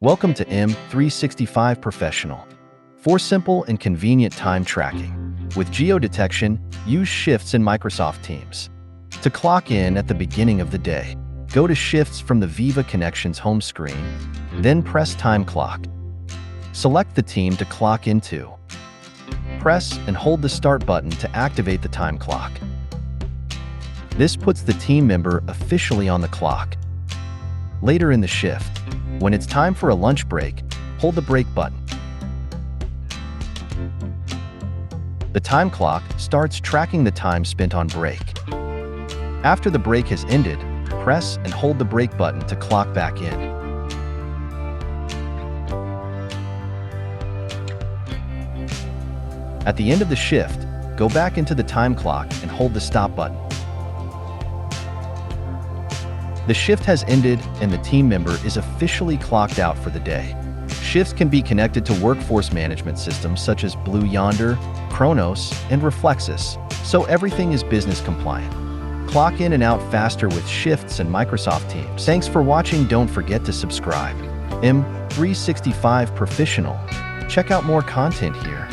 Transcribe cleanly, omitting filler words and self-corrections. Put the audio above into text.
Welcome to M365 Professional. For simple and convenient time tracking. With geodetection, use shifts in Microsoft Teams. To clock in at the beginning of the day, go to Shifts from the Viva Connections home screen, then press Time Clock. Select the team to clock into. Press and hold the Start button to activate the time clock. This puts the team member officially on the clock. Later in the shift, when it's time for a lunch break, hold the break button. The time clock starts tracking the time spent on break. After the break has ended, press and hold the break button to clock back in. At the end of the shift, go back into the time clock and hold the Stop button. The shift has ended and the team member is officially clocked out for the day. Shifts can be connected to workforce management systems such as Blue Yonder, Kronos, and Reflexis, so everything is business compliant. Clock in and out faster with shifts and Microsoft Teams. Thanks for watching. Don't forget to subscribe. M365 Professional. Check out more content here.